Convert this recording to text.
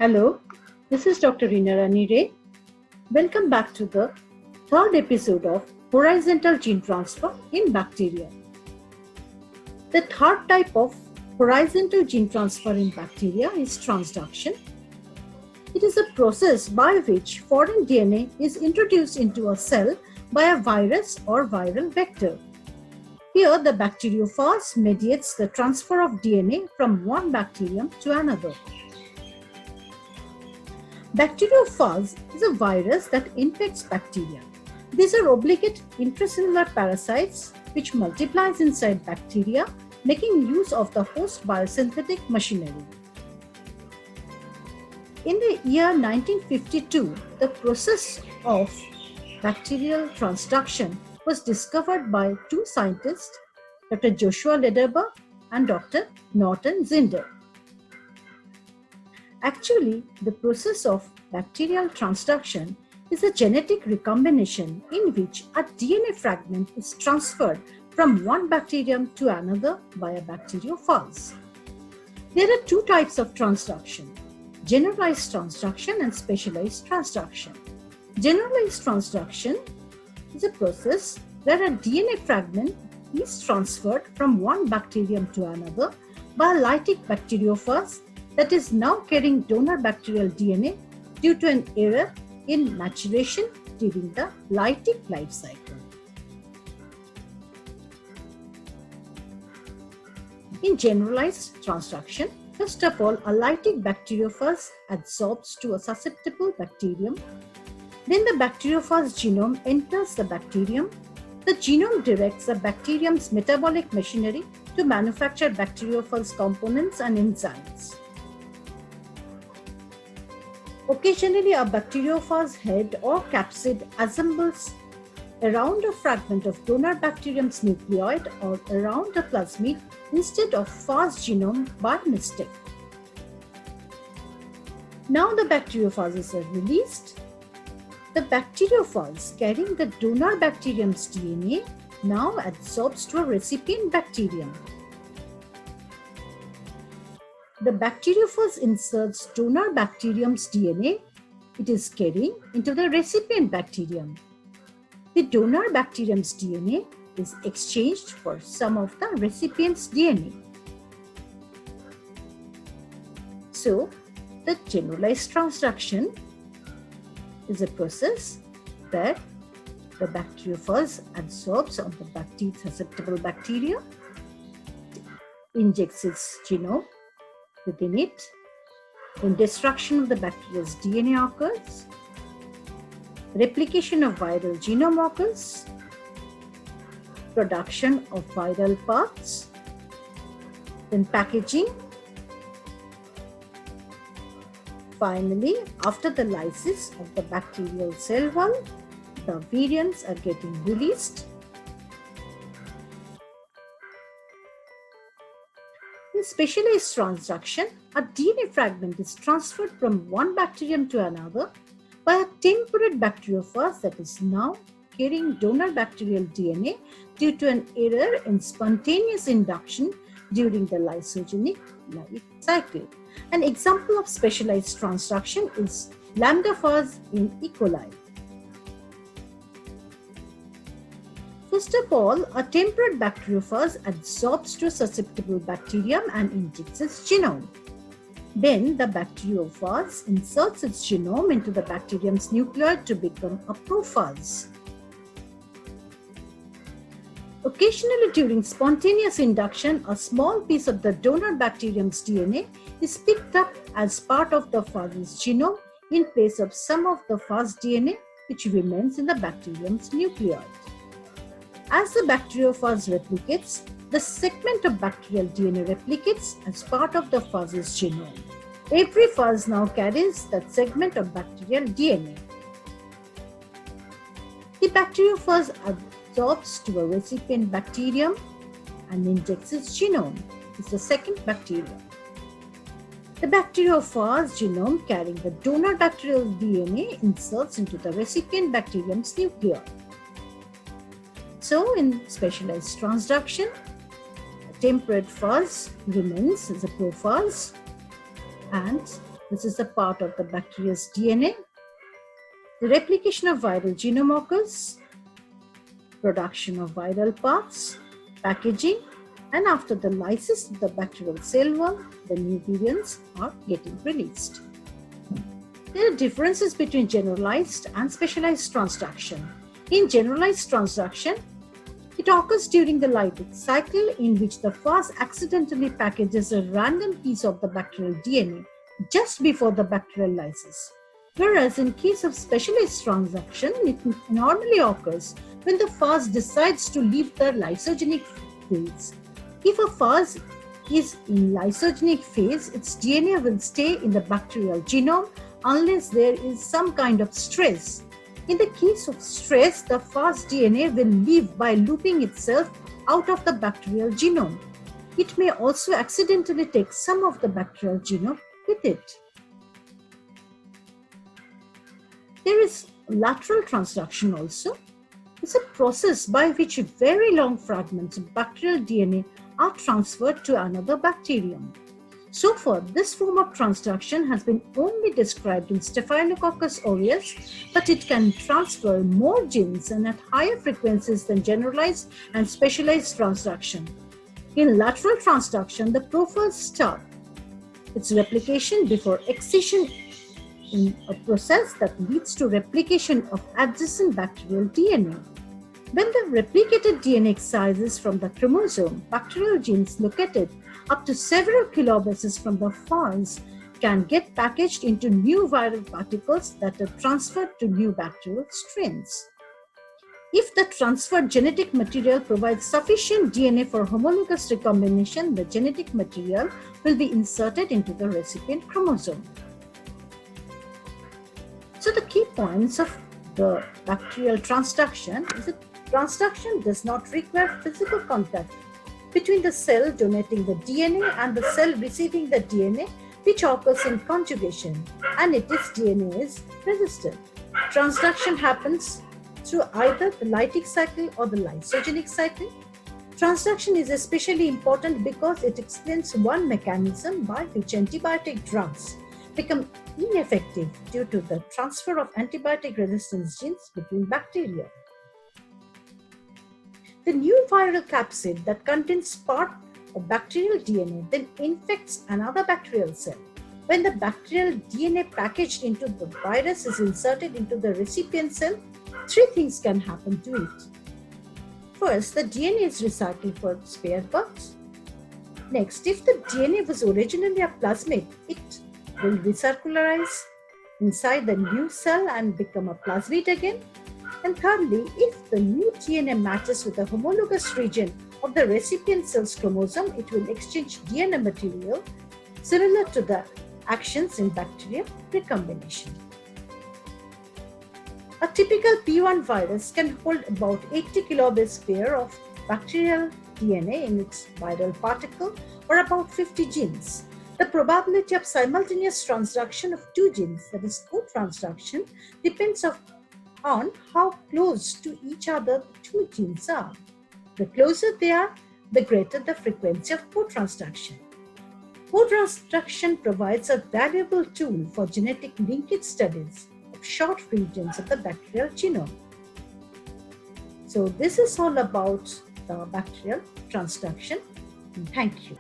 Hello, this is Dr. Rina Ray. Welcome back to the third episode of Horizontal Gene Transfer in Bacteria. The third type of horizontal gene transfer in bacteria is transduction. It is a process by which foreign DNA is introduced into a cell by a virus or viral vector. Here, the bacteriophage mediates the transfer of DNA from one bacterium to another. Bacteriophage is a virus that infects bacteria. These are obligate intracellular parasites which multiplies inside bacteria, making use of the host biosynthetic machinery. In the year 1952, the process of bacterial transduction was discovered by two scientists, Dr. Joshua Lederbach and Dr. Norton Zinder. Actually, the process of bacterial transduction is a genetic recombination in which a DNA fragment is transferred from one bacterium to another by a bacteriophage. There are two types of transduction: generalized transduction and specialized transduction. Generalized transduction is a process where a DNA fragment is transferred from one bacterium to another by a lytic bacteriophage that is now carrying donor bacterial DNA due to an error in maturation during the lytic life cycle. In generalized transduction, first of all, a lytic bacteriophage adsorbs to a susceptible bacterium. Then the bacteriophage genome enters the bacterium. The genome directs the bacterium's metabolic machinery to manufacture bacteriophage components and enzymes. Occasionally, a bacteriophage head or capsid assembles around a fragment of donor bacterium's nucleoid or around a plasmid instead of phage genome by mistake. Now the bacteriophages are released. The bacteriophage carrying the donor bacterium's DNA now adsorbs to a recipient bacterium. The bacteriophage inserts donor bacterium's DNA it is carrying into the recipient bacterium. The donor bacterium's DNA is exchanged for some of the recipient's DNA. So, the generalized transduction is a process where the bacteriophage adsorbs on the susceptible bacteria, injects its genome within it, then destruction of the bacteria's DNA occurs, replication of viral genome occurs, production of viral parts, then packaging. Finally, after the lysis of the bacterial cell wall, the virions are getting released. In specialized transduction, a DNA fragment is transferred from one bacterium to another by a temperate bacteriophage that is now carrying donor bacterial DNA due to an error in spontaneous induction during the lysogenic life cycle. An example of specialized transduction is lambda-phage in E. coli. First of all, a temperate bacteriophage adsorbs to a susceptible bacterium and injects its genome. Then the bacteriophage inserts its genome into the bacterium's nucleoid to become a prophage. Occasionally during spontaneous induction, a small piece of the donor bacterium's DNA is picked up as part of the phage's genome in place of some of the phage DNA which remains in the bacterium's nucleoid. As the bacteriophage replicates, the segment of bacterial DNA replicates as part of the phage's genome. Every phage now carries that segment of bacterial DNA. The bacteriophage adsorbs to a recipient bacterium and injects its genome. It's the second bacterium. The bacteriophage genome carrying the donor bacterial DNA inserts into the recipient bacterium's nucleoid. So, in specialized transduction, a temperate phage remains as a prophage and This is a part of the bacteria's DNA. The replication of viral genome occurs, production of viral parts, packaging, and after the lysis of the bacterial cell wall, the new virions are getting released. There are differences between generalized and specialized transduction. In generalized transduction, it occurs during the lytic cycle in which the phage accidentally packages a random piece of the bacterial DNA just before the bacterial lysis. Whereas in case of specialized transduction, it normally occurs when the phage decides to leave the lysogenic phase. If a phage is in lysogenic phase, its DNA will stay in the bacterial genome unless there is some kind of stress. In the case of stress, the phage DNA will leave by looping itself out of the bacterial genome. It may also accidentally take some of the bacterial genome with it. There is lateral transduction also. It's a process by which very long fragments of bacterial DNA are transferred to another bacterium. So far, this form of transduction has been only described in Staphylococcus aureus, but it can transfer more genes and at higher frequencies than generalized and specialized transduction. In lateral transduction, the profiles start its replication before excision in a process that leads to replication of adjacent bacterial DNA. When the replicated DNA excises from the chromosome, bacterial genes located up to several kilobases from the phage can get packaged into new viral particles that are transferred to new bacterial strains. If the transferred genetic material provides sufficient DNA for homologous recombination, the genetic material will be inserted into the recipient chromosome. So the key points of the bacterial transduction is that transduction does not require physical contact between the cell donating the DNA and the cell receiving the DNA, which occurs in conjugation, and its DNA is resisted. Transduction happens through either the lytic cycle or the lysogenic cycle. Transduction is especially important because it explains one mechanism by which antibiotic drugs become ineffective due to the transfer of antibiotic resistance genes between bacteria. The new viral capsid that contains part of bacterial DNA then infects another bacterial cell. When the bacterial DNA packaged into the virus is inserted into the recipient cell, three things can happen to it. First, the DNA is recycled for spare parts. Next, if the DNA was originally a plasmid, it will recircularize inside the new cell and become a plasmid again. And thirdly, if the new DNA matches with the homologous region of the recipient cell's chromosome, it will exchange DNA material similar to the actions in bacterial recombination. A typical P1 virus can hold about 80 kilobase pair of bacterial DNA in its viral particle, or about 50 genes. The probability of simultaneous transduction of two genes, that is co-transduction, depends on how close to each other the two genes are. The closer they are, the greater the frequency of co-transduction. Co-transduction provides a valuable tool for genetic linkage studies of short regions of the bacterial genome. So this is all about the bacterial transduction. Thank you.